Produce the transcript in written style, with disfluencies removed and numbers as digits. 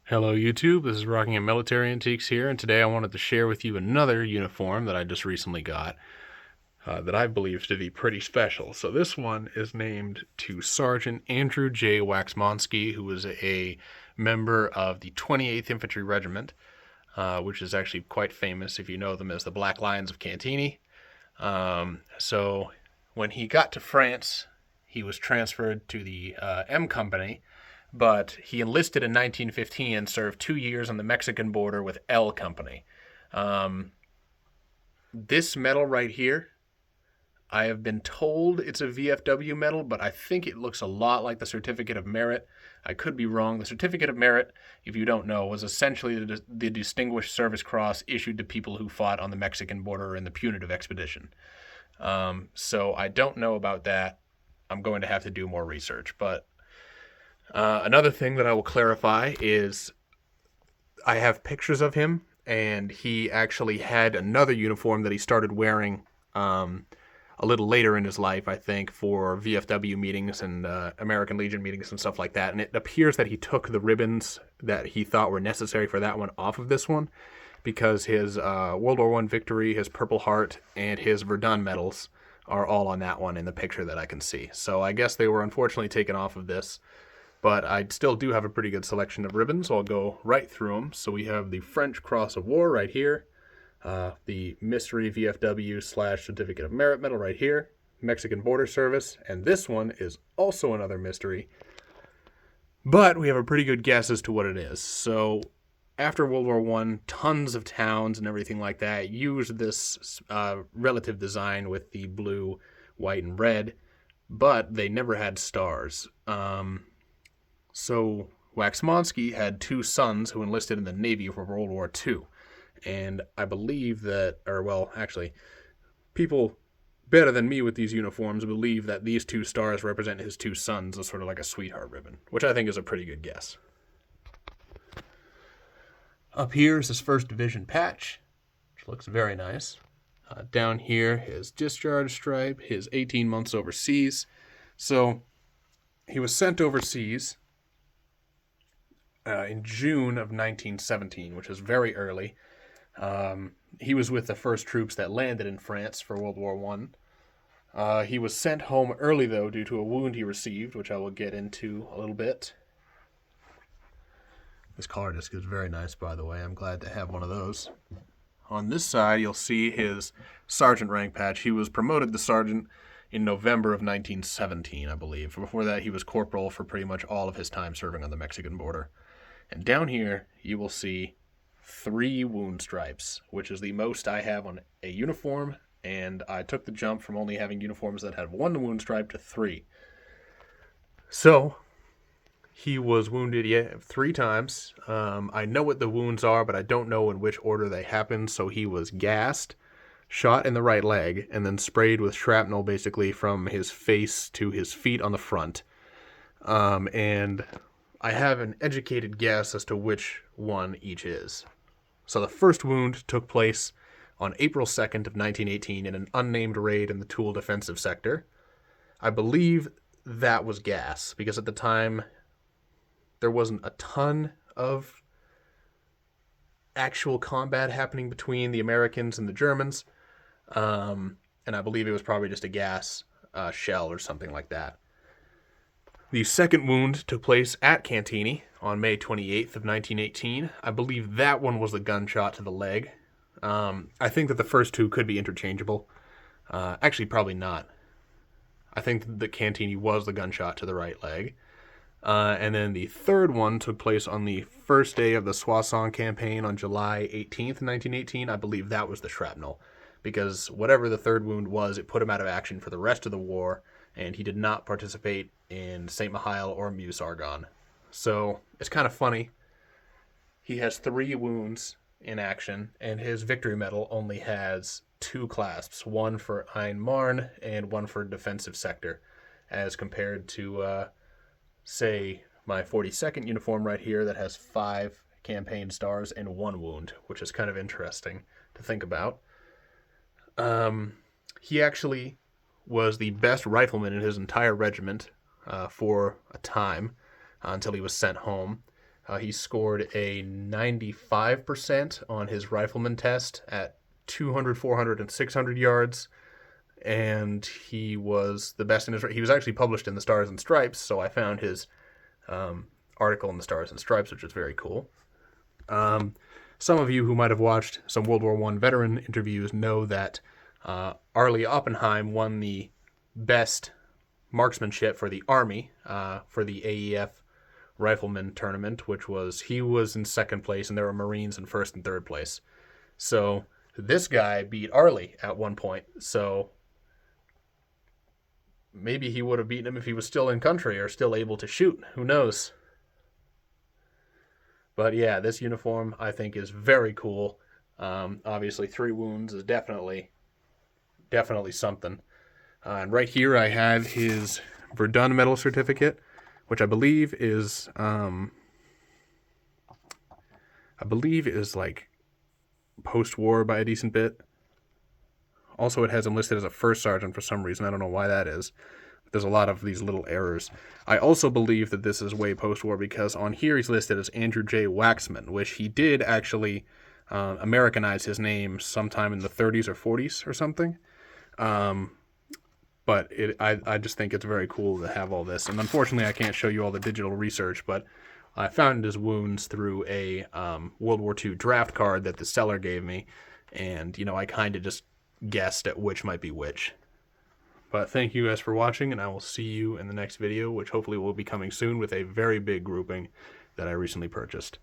Hello YouTube, this is Rocking and Military Antiques here, and today I wanted to share with you another uniform that I just recently got that I believe to be pretty special. So this one is named to Sergeant Andrew J. Waxmonsky, who was a member of the 28th Infantry Regiment, which is actually quite famous if you know them as the Black Lions of Cantigny. So when he got to France, he was transferred to the M Company, but he enlisted in 1915 and served 2 years on the Mexican border with L Company. Um, this medal right here, I have been told it's a VFW medal, but I think it looks a lot like the Certificate of Merit. I could be wrong. The Certificate of Merit, if you don't know, was essentially the Distinguished Service Cross issued to people who fought on the Mexican border in the Punitive Expedition. So I don't know about that. I'm going to have to do more research, but another thing that I will clarify is I have pictures of him, and he actually had another uniform that he started wearing a little later in his life, I think, for VFW meetings and American Legion meetings and stuff like that. And it appears that he took the ribbons that he thought were necessary for that one off of this one because his World War I victory, his Purple Heart, and his Verdun medals are all on that one in the picture that I can see. So I guess they were unfortunately taken off of this. But I still do have a pretty good selection of ribbons, so I'll go right through them. So we have the French Cross of War right here, the Mystery VFW / Certificate of Merit medal right here, Mexican Border Service, and this one is also another mystery. But we have a pretty good guess as to what it is. So after World War I, tons of towns and everything like that used this relative design with the blue, white, and red, but they never had stars. So Waxmonsky had two sons who enlisted in the Navy for World War II. And I believe that, actually, people better than me with these uniforms believe that these two stars represent his two sons as sort of like a sweetheart ribbon, which I think is a pretty good guess. Up here is his 1st Division patch, which looks very nice. Down here, his discharge stripe, his 18 months overseas. So he was sent overseas in June of 1917, which is very early. He was with the first troops that landed in France for World War I. He was sent home early, though, due to a wound he received, which I will get into a little bit. This collar disc is very nice, by the way. I'm glad to have one of those. On this side, you'll see his sergeant rank patch. He was promoted to sergeant in November of 1917, I believe. Before that, he was corporal for pretty much all of his time serving on the Mexican border. And down here, you will see 3 wound stripes, which is the most I have on a uniform, and I took the jump from only having uniforms that had 1 wound stripe to 3. So, he was wounded 3 times. I know what the wounds are, but I don't know in which order they happened, so he was gassed, shot in the right leg, and then sprayed with shrapnel basically from his face to his feet on the front. And I have an educated guess as to which one each is. So the first wound took place on April 2nd of 1918 in an unnamed raid in the Toul defensive sector. I believe that was gas, because at the time there wasn't a ton of actual combat happening between the Americans and the Germans. And I believe it was probably just a gas shell or something like that. The second wound took place at Cantigny on May 28th of 1918. I believe that one was the gunshot to the leg. I think that the first two could be interchangeable. Actually, probably not. I think that Cantigny was the gunshot to the right leg. And then the third one took place on the first day of the Soissons campaign on July 18th, 1918. I believe that was the shrapnel, because whatever the third wound was, it put him out of action for the rest of the war, and he did not participate in St. Mihiel or Meuse-Argonne. So it's kind of funny. He has 3 wounds in action, and his victory medal only has 2 clasps, one for Aisne Marne and one for defensive sector, as compared to, say, my 42nd uniform right here that has 5 campaign stars and 1 wound, which is kind of interesting to think about. He actually was the best rifleman in his entire regiment for a time until he was sent home. He scored a 95% on his rifleman test at 200, 400, and 600 yards. And he was the best in his. He was actually published in the Stars and Stripes, so I found his article in the Stars and Stripes, which is very cool. Some of you who might have watched some World War I veteran interviews know that Arlie Oppenheim won the best marksmanship for the Army for the AEF Rifleman tournament, which was, he was in second place, and there were Marines in first and third place. So this guy beat Arlie at one point, so maybe he would have beaten him if he was still in country or still able to shoot. Who knows? But yeah, this uniform I think is very cool. Obviously, 3 wounds is definitely something. And right here I have his Verdun Medal Certificate, which I believe is like post-war by a decent bit. Also, it has him listed as a first sergeant for some reason. I don't know why that is. There's a lot of these little errors. I also believe that this is way post-war because on here he's listed as Andrew J. Waxman, which he did actually Americanize his name sometime in the 30s or 40s or something. But I just think it's very cool to have all this. And unfortunately, I can't show you all the digital research, but I found his wounds through a World War II draft card that the seller gave me. And, I kind of just guessed at which might be which. But thank you guys for watching, and I will see you in the next video, which hopefully will be coming soon with a very big grouping that I recently purchased.